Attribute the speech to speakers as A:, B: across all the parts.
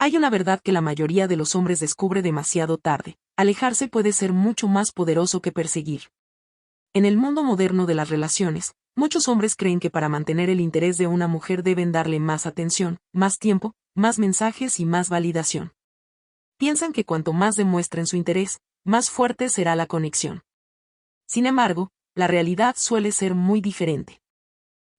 A: Hay una verdad que la mayoría de los hombres descubre demasiado tarde: alejarse puede ser mucho más poderoso que perseguir. En el mundo moderno de las relaciones, muchos hombres creen que para mantener el interés de una mujer deben darle más atención, más tiempo, más mensajes y más validación. Piensan que cuanto más demuestren su interés, más fuerte será la conexión. Sin embargo, la realidad suele ser muy diferente.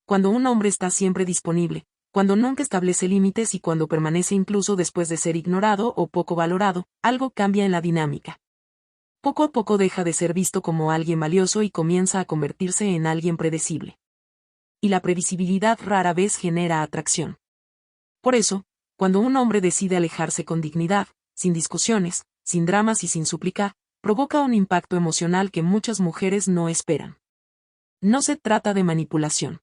A: Cuando un hombre está siempre disponible, cuando nunca establece límites y cuando permanece incluso después de ser ignorado o poco valorado, algo cambia en la dinámica. Poco a poco deja de ser visto como alguien valioso y comienza a convertirse en alguien predecible. Y la previsibilidad rara vez genera atracción. Por eso, cuando un hombre decide alejarse con dignidad, sin discusiones, sin dramas y sin suplicar, provoca un impacto emocional que muchas mujeres no esperan. No se trata de manipulación.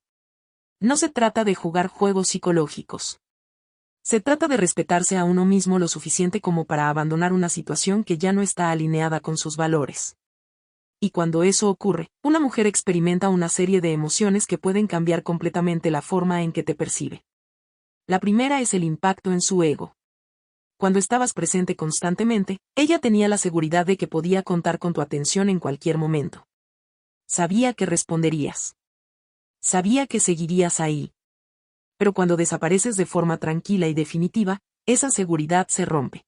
A: No se trata de jugar juegos psicológicos. Se trata de respetarse a uno mismo lo suficiente como para abandonar una situación que ya no está alineada con sus valores. Y cuando eso ocurre, una mujer experimenta una serie de emociones que pueden cambiar completamente la forma en que te percibe. La primera es el impacto en su ego. Cuando estabas presente constantemente, ella tenía la seguridad de que podía contar con tu atención en cualquier momento. Sabía que responderías. Sabía que seguirías ahí. Pero cuando desapareces de forma tranquila y definitiva, esa seguridad se rompe.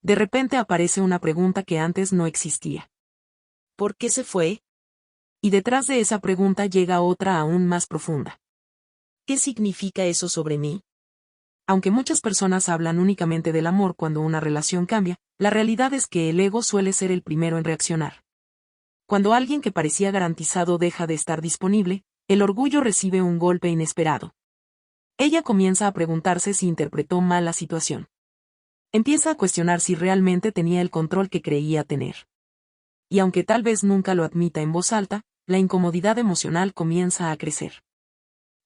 A: De repente aparece una pregunta que antes no existía. ¿Por qué se fue? Y detrás de esa pregunta llega otra aún más profunda. ¿Qué significa eso sobre mí? Aunque muchas personas hablan únicamente del amor cuando una relación cambia, la realidad es que el ego suele ser el primero en reaccionar. Cuando alguien que parecía garantizado deja de estar disponible, el orgullo recibe un golpe inesperado. Ella comienza a preguntarse si interpretó mal la situación. Empieza a cuestionar si realmente tenía el control que creía tener. Y aunque tal vez nunca lo admita en voz alta, la incomodidad emocional comienza a crecer.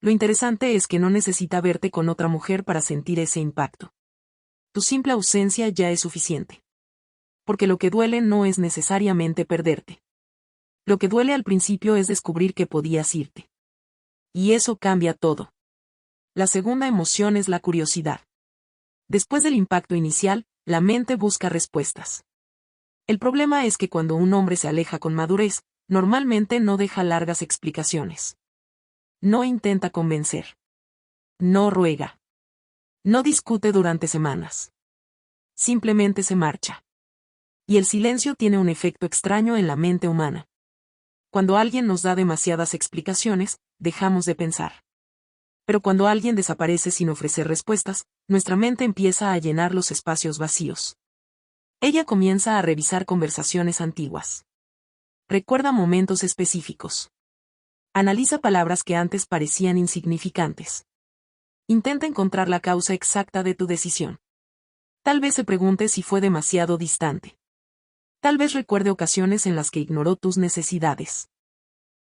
A: Lo interesante es que no necesita verte con otra mujer para sentir ese impacto. Tu simple ausencia ya es suficiente. Porque lo que duele no es necesariamente perderte. Lo que duele al principio es descubrir que podías irte. Y eso cambia todo. La segunda emoción es la curiosidad. Después del impacto inicial, la mente busca respuestas. El problema es que cuando un hombre se aleja con madurez, normalmente no deja largas explicaciones. No intenta convencer. No ruega. No discute durante semanas. Simplemente se marcha. Y el silencio tiene un efecto extraño en la mente humana. Cuando alguien nos da demasiadas explicaciones, dejamos de pensar. Pero cuando alguien desaparece sin ofrecer respuestas, nuestra mente empieza a llenar los espacios vacíos. Ella comienza a revisar conversaciones antiguas. Recuerda momentos específicos. Analiza palabras que antes parecían insignificantes. Intenta encontrar la causa exacta de tu decisión. Tal vez se pregunte si fue demasiado distante. Tal vez recuerde ocasiones en las que ignoró tus necesidades.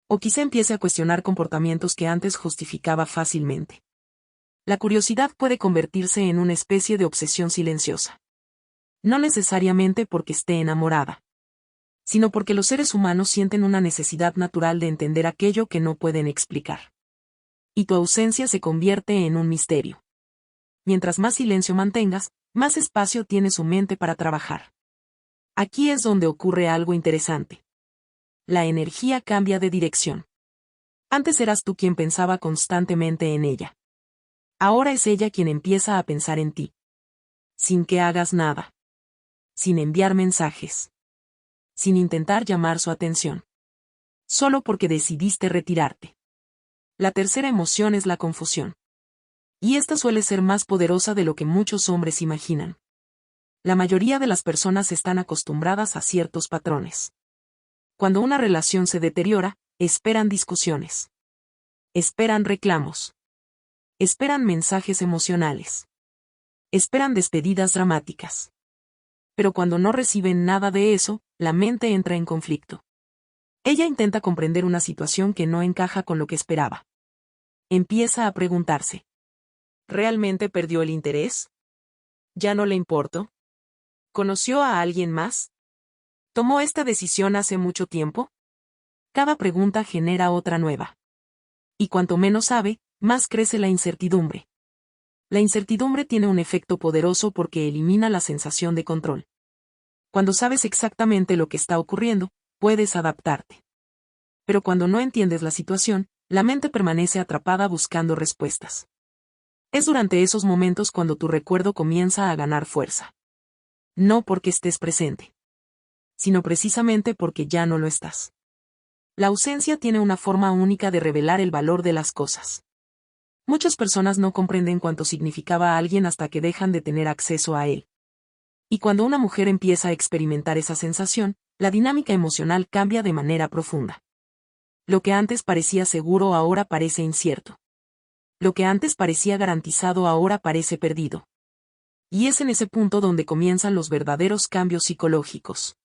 A: O quizá empiece a cuestionar comportamientos que antes justificaba fácilmente. La curiosidad puede convertirse en una especie de obsesión silenciosa. No necesariamente porque esté enamorada, sino porque los seres humanos sienten una necesidad natural de entender aquello que no pueden explicar. Y tu ausencia se convierte en un misterio. Mientras más silencio mantengas, más espacio tiene su mente para trabajar. Aquí es donde ocurre algo interesante. La energía cambia de dirección. Antes eras tú quien pensaba constantemente en ella. Ahora es ella quien empieza a pensar en ti. Sin que hagas nada. Sin enviar mensajes. Sin intentar llamar su atención. Solo porque decidiste retirarte. La tercera emoción es la confusión. Y esta suele ser más poderosa de lo que muchos hombres imaginan. La mayoría de las personas están acostumbradas a ciertos patrones. Cuando una relación se deteriora, esperan discusiones. Esperan reclamos. Esperan mensajes emocionales. Esperan despedidas dramáticas. Pero cuando no reciben nada de eso, la mente entra en conflicto. Ella intenta comprender una situación que no encaja con lo que esperaba. Empieza a preguntarse: ¿realmente perdió el interés? ¿Ya no le importo? ¿Conoció a alguien más? ¿Tomó esta decisión hace mucho tiempo? Cada pregunta genera otra nueva. Y cuanto menos sabe, más crece la incertidumbre. La incertidumbre tiene un efecto poderoso porque elimina la sensación de control. Cuando sabes exactamente lo que está ocurriendo, puedes adaptarte. Pero cuando no entiendes la situación, la mente permanece atrapada buscando respuestas. Es durante esos momentos cuando tu recuerdo comienza a ganar fuerza. No porque estés presente, sino precisamente porque ya no lo estás. La ausencia tiene una forma única de revelar el valor de las cosas. Muchas personas no comprenden cuánto significaba a alguien hasta que dejan de tener acceso a él. Y cuando una mujer empieza a experimentar esa sensación, la dinámica emocional cambia de manera profunda. Lo que antes parecía seguro ahora parece incierto. Lo que antes parecía garantizado ahora parece perdido. Y es en ese punto donde comienzan los verdaderos cambios psicológicos.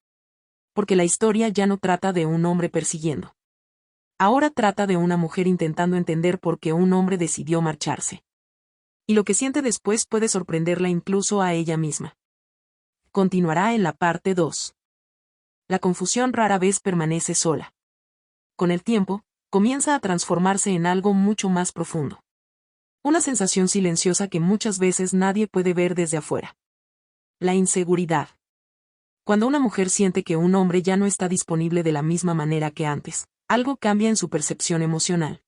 A: Porque la historia ya no trata de un hombre persiguiendo. Ahora trata de una mujer intentando entender por qué un hombre decidió marcharse. Y lo que siente después puede sorprenderla incluso a ella misma. Continuará en la parte 2. La confusión rara vez permanece sola. Con el tiempo, comienza a transformarse en algo mucho más profundo. Una sensación silenciosa que muchas veces nadie puede ver desde afuera. La inseguridad. Cuando una mujer siente que un hombre ya no está disponible de la misma manera que antes, algo cambia en su percepción emocional.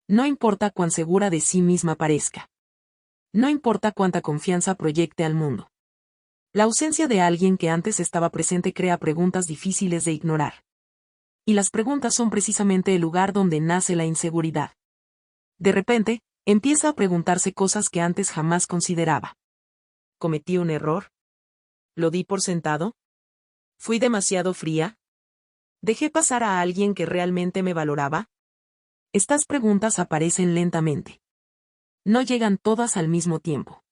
A: No importa cuán segura de sí misma parezca. No importa cuánta confianza proyecte al mundo. La ausencia de alguien que antes estaba presente crea preguntas difíciles de ignorar. Y las preguntas son precisamente el lugar donde nace la inseguridad. De repente, empieza a preguntarse cosas que antes jamás consideraba. ¿Cometí un error? ¿Lo di por sentado? ¿Fui demasiado fría? ¿Dejé pasar a alguien que realmente me valoraba? Estas preguntas aparecen lentamente. No llegan todas al mismo tiempo.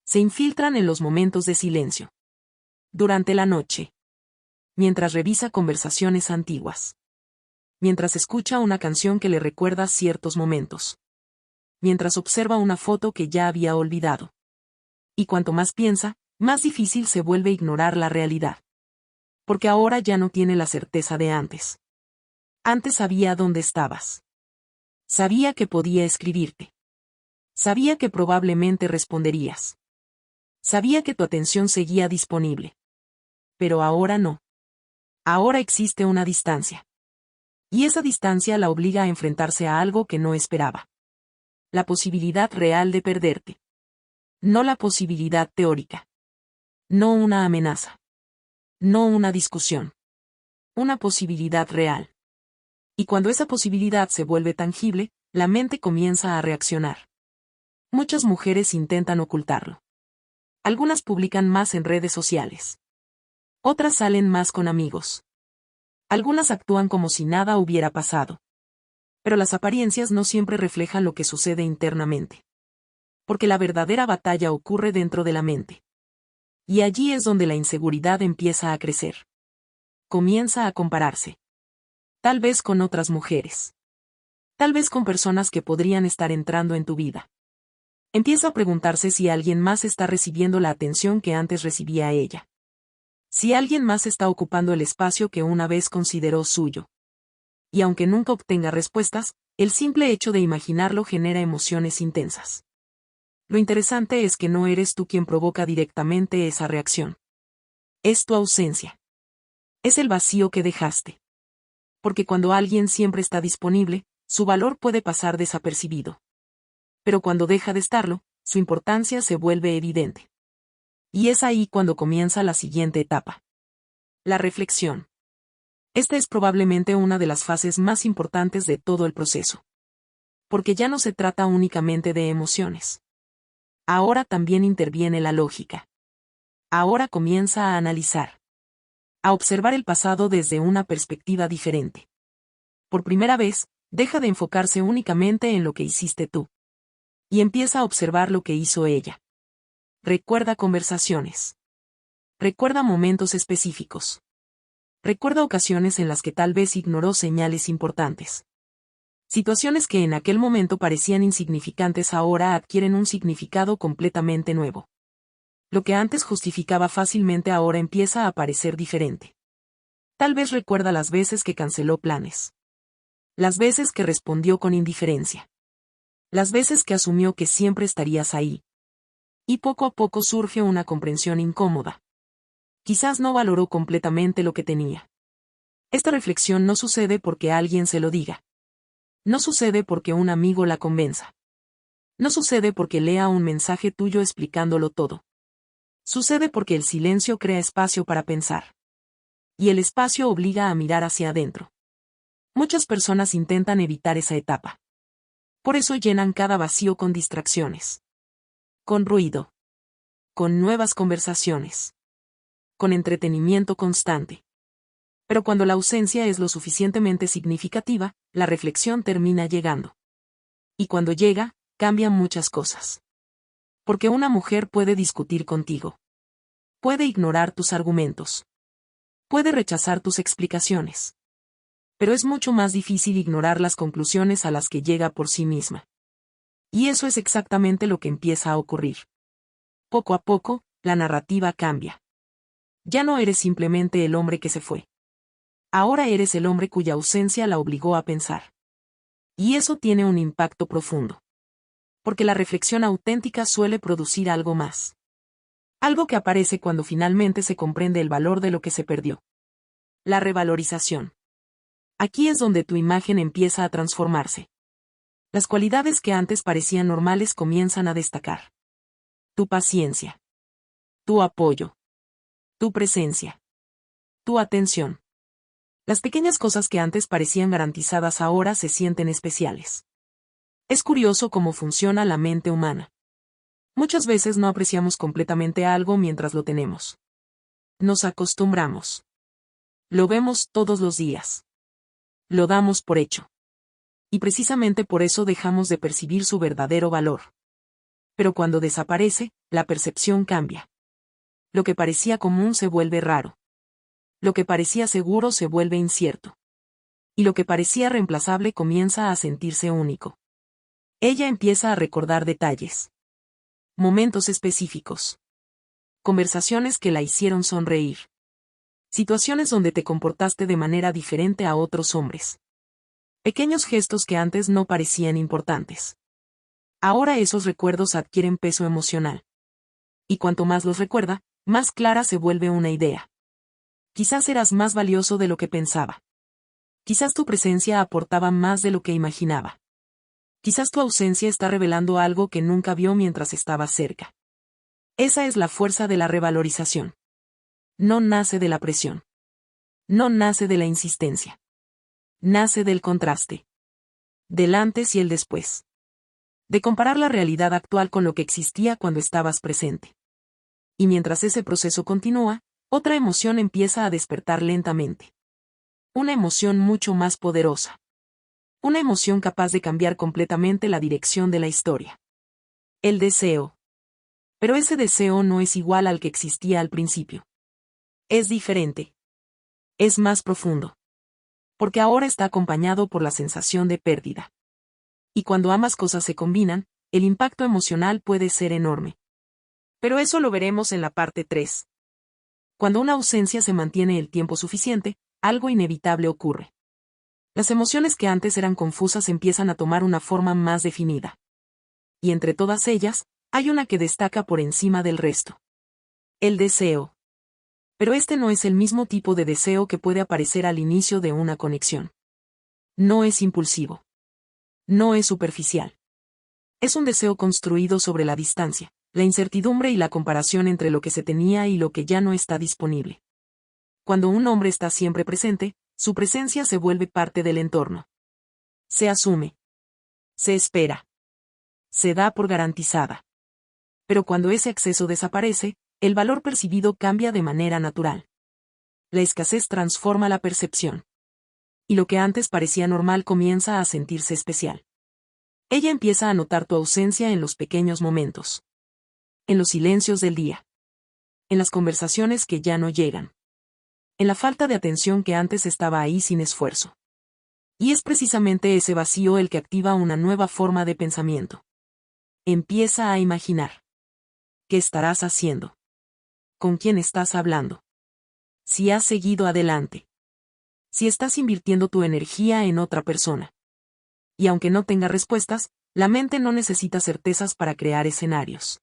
A: Se infiltran en los momentos de silencio. Durante la noche. Mientras revisa conversaciones antiguas. Mientras escucha una canción que le recuerda ciertos momentos. Mientras observa una foto que ya había olvidado. Y cuanto más piensa, más difícil se vuelve ignorar la realidad. Porque ahora ya no tiene la certeza de antes. Antes sabía dónde estabas. Sabía que podía escribirte. Sabía que probablemente responderías. Sabía que tu atención seguía disponible. Pero ahora no. Ahora existe una distancia. Y esa distancia la obliga a enfrentarse a algo que no esperaba. La posibilidad real de perderte. No la posibilidad teórica. No una amenaza. No una discusión. Una posibilidad real. Y cuando esa posibilidad se vuelve tangible, la mente comienza a reaccionar. Muchas mujeres intentan ocultarlo. Algunas publican más en redes sociales. Otras salen más con amigos. Algunas actúan como si nada hubiera pasado. Pero las apariencias no siempre reflejan lo que sucede internamente. Porque la verdadera batalla ocurre dentro de la mente. Y allí es donde la inseguridad empieza a crecer. Comienza a compararse. Tal vez con otras mujeres. Tal vez con personas que podrían estar entrando en tu vida. Empieza a preguntarse si alguien más está recibiendo la atención que antes recibía ella. Si alguien más está ocupando el espacio que una vez consideró suyo. Y aunque nunca obtenga respuestas, el simple hecho de imaginarlo genera emociones intensas. Lo interesante es que no eres tú quien provoca directamente esa reacción. Es tu ausencia. Es el vacío que dejaste. Porque cuando alguien siempre está disponible, su valor puede pasar desapercibido. Pero cuando deja de estarlo, su importancia se vuelve evidente. Y es ahí cuando comienza la siguiente etapa. La reflexión. Esta es probablemente una de las fases más importantes de todo el proceso. Porque ya no se trata únicamente de emociones. Ahora también interviene la lógica. Ahora comienza a analizar. A observar el pasado desde una perspectiva diferente. Por primera vez, deja de enfocarse únicamente en lo que hiciste tú. Y empieza a observar lo que hizo ella. Recuerda conversaciones. Recuerda momentos específicos. Recuerda ocasiones en las que tal vez ignoró señales importantes. Situaciones que en aquel momento parecían insignificantes ahora adquieren un significado completamente nuevo. Lo que antes justificaba fácilmente ahora empieza a parecer diferente. Tal vez recuerda las veces que canceló planes. Las veces que respondió con indiferencia. Las veces que asumió que siempre estarías ahí, Y poco a poco surge una comprensión incómoda. Quizás no valoró completamente lo que tenía. Esta reflexión no sucede porque alguien se lo diga. No sucede porque un amigo la convenza. No sucede porque lea un mensaje tuyo explicándolo todo. Sucede porque el silencio crea espacio para pensar. Y el espacio obliga a mirar hacia adentro. Muchas personas intentan evitar esa etapa. Por eso llenan cada vacío con distracciones. Con ruido. Con nuevas conversaciones. Con entretenimiento constante. Pero cuando la ausencia es lo suficientemente significativa, la reflexión termina llegando. Y cuando llega, cambian muchas cosas. Porque una mujer puede discutir contigo. Puede ignorar tus argumentos. Puede rechazar tus explicaciones. Pero es mucho más difícil ignorar las conclusiones a las que llega por sí misma. Y eso es exactamente lo que empieza a ocurrir. Poco a poco, la narrativa cambia. Ya no eres simplemente el hombre que se fue. Ahora eres el hombre cuya ausencia la obligó a pensar. Y eso tiene un impacto profundo. Porque la reflexión auténtica suele producir algo más. Algo que aparece cuando finalmente se comprende el valor de lo que se perdió. La revalorización. Aquí es donde tu imagen empieza a transformarse. Las cualidades que antes parecían normales comienzan a destacar. Tu paciencia. Tu apoyo. Tu presencia. Tu atención. Las pequeñas cosas que antes parecían garantizadas ahora se sienten especiales. Es curioso cómo funciona la mente humana. Muchas veces no apreciamos completamente algo mientras lo tenemos. Nos acostumbramos. Lo vemos todos los días. Lo damos por hecho. Y precisamente por eso dejamos de percibir su verdadero valor. Pero cuando desaparece, la percepción cambia. Lo que parecía común se vuelve raro. Lo que parecía seguro se vuelve incierto. Y lo que parecía reemplazable comienza a sentirse único. Ella empieza a recordar detalles. Momentos específicos. Conversaciones que la hicieron sonreír. Situaciones donde te comportaste de manera diferente a otros hombres. Pequeños gestos que antes no parecían importantes. Ahora esos recuerdos adquieren peso emocional. Y cuanto más los recuerda, más clara se vuelve una idea. Quizás eras más valioso de lo que pensaba. Quizás tu presencia aportaba más de lo que imaginaba. Quizás tu ausencia está revelando algo que nunca vio mientras estaba cerca. Esa es la fuerza de la revalorización. No nace de la presión. No nace de la insistencia. Nace del contraste. Del antes y el después. De comparar la realidad actual con lo que existía cuando estabas presente. Y mientras ese proceso continúa, otra emoción empieza a despertar lentamente. Una emoción mucho más poderosa. Una emoción capaz de cambiar completamente la dirección de la historia. El deseo. Pero ese deseo no es igual al que existía al principio. Es diferente. Es más profundo. Porque ahora está acompañado por la sensación de pérdida. Y cuando ambas cosas se combinan, el impacto emocional puede ser enorme. Pero eso lo veremos en la parte 3. Cuando una ausencia se mantiene el tiempo suficiente, algo inevitable ocurre. Las emociones que antes eran confusas empiezan a tomar una forma más definida. Y entre todas ellas, hay una que destaca por encima del resto. El deseo. Pero este no es el mismo tipo de deseo que puede aparecer al inicio de una conexión. No es impulsivo. No es superficial. Es un deseo construido sobre la distancia, la incertidumbre y la comparación entre lo que se tenía y lo que ya no está disponible. Cuando un hombre está siempre presente, su presencia se vuelve parte del entorno. Se asume. Se espera. Se da por garantizada. Pero cuando ese acceso desaparece, el valor percibido cambia de manera natural. La escasez transforma la percepción. Y lo que antes parecía normal comienza a sentirse especial. Ella empieza a notar tu ausencia en los pequeños momentos. En los silencios del día. En las conversaciones que ya no llegan. En la falta de atención que antes estaba ahí sin esfuerzo. Y es precisamente ese vacío el que activa una nueva forma de pensamiento. Empieza a imaginar. ¿Qué estarás haciendo? ¿Con quién estás hablando? Si has seguido adelante. Si estás invirtiendo tu energía en otra persona. Y aunque no tenga respuestas, la mente no necesita certezas para crear escenarios.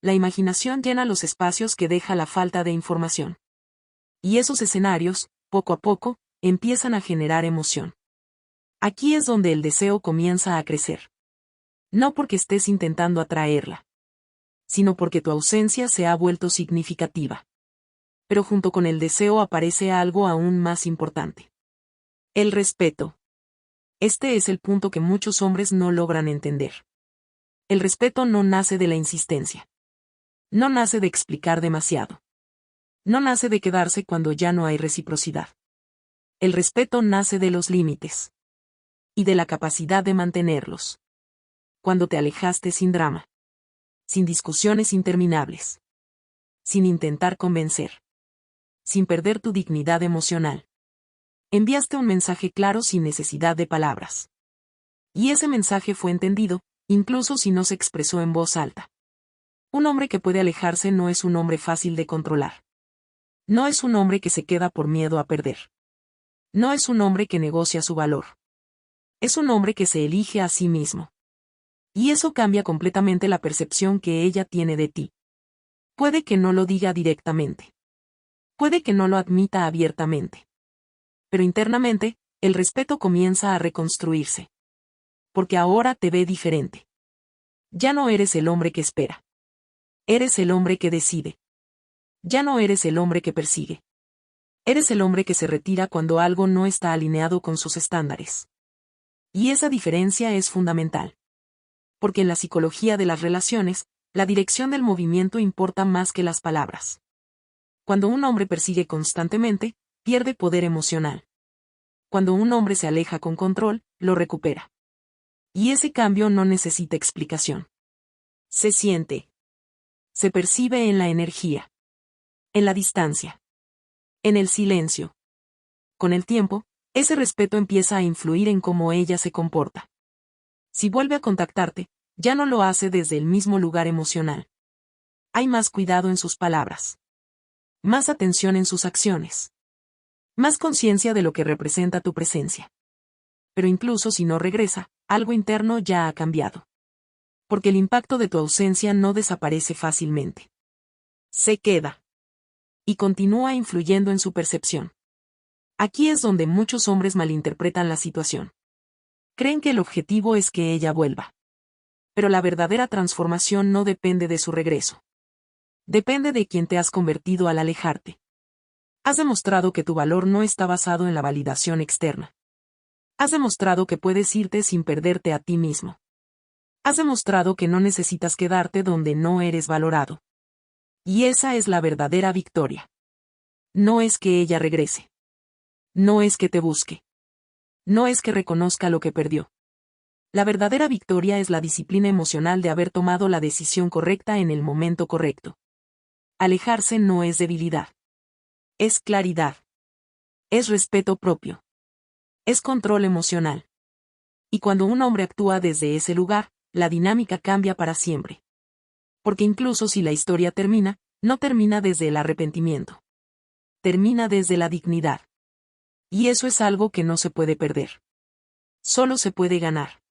A: la imaginación llena los espacios que deja la falta de información. Y esos escenarios, poco a poco, empiezan a generar emoción. Aquí es donde el deseo comienza a crecer. No porque estés intentando atraerla, sino porque tu ausencia se ha vuelto significativa. Pero junto con el deseo aparece algo aún más importante. El respeto. Este es el punto que muchos hombres no logran entender. El respeto no nace de la insistencia. No nace de explicar demasiado. No nace de quedarse cuando ya no hay reciprocidad. El respeto nace de los límites. Y de la capacidad de mantenerlos. Cuando te alejaste sin drama. Sin discusiones interminables. Sin intentar convencer. Sin perder tu dignidad emocional. Enviaste un mensaje claro sin necesidad de palabras. Y ese mensaje fue entendido, incluso si no se expresó en voz alta. Un hombre que puede alejarse no es un hombre fácil de controlar. No es un hombre que se queda por miedo a perder. No es un hombre que negocia su valor. Es un hombre que se elige a sí mismo. Y eso cambia completamente la percepción que ella tiene de ti. Puede que no lo diga directamente. Puede que no lo admita abiertamente. Pero internamente, el respeto comienza a reconstruirse. Porque ahora te ve diferente. Ya no eres el hombre que espera. Eres el hombre que decide. Ya no eres el hombre que persigue. Eres el hombre que se retira cuando algo no está alineado con sus estándares. Y esa diferencia es fundamental. Porque en la psicología de las relaciones, la dirección del movimiento importa más que las palabras. Cuando un hombre persigue constantemente, pierde poder emocional. Cuando un hombre se aleja con control, lo recupera. Y ese cambio no necesita explicación. Se siente. Se percibe en la energía. En la distancia. En el silencio. Con el tiempo, ese respeto empieza a influir en cómo ella se comporta. Si vuelve a contactarte, ya no lo hace desde el mismo lugar emocional. Hay más cuidado en sus palabras. Más atención en sus acciones. Más conciencia de lo que representa tu presencia. Pero incluso si no regresa, algo interno ya ha cambiado. Porque el impacto de tu ausencia no desaparece fácilmente. Se queda. Y continúa influyendo en su percepción. Aquí es donde muchos hombres malinterpretan la situación. Creen que el objetivo es que ella vuelva. Pero la verdadera transformación no depende de su regreso. Depende de quién te has convertido al alejarte. Has demostrado que tu valor no está basado en la validación externa. Has demostrado que puedes irte sin perderte a ti mismo. Has demostrado que no necesitas quedarte donde no eres valorado. Y esa es la verdadera victoria. No es que ella regrese. No es que te busque. No es que reconozca lo que perdió. La verdadera victoria es la disciplina emocional de haber tomado la decisión correcta en el momento correcto. Alejarse no es debilidad. Es claridad. Es respeto propio. Es control emocional. Y cuando un hombre actúa desde ese lugar, la dinámica cambia para siempre. Porque incluso si la historia termina, no termina desde el arrepentimiento. Termina desde la dignidad. Y eso es algo que no se puede perder. Solo se puede ganar.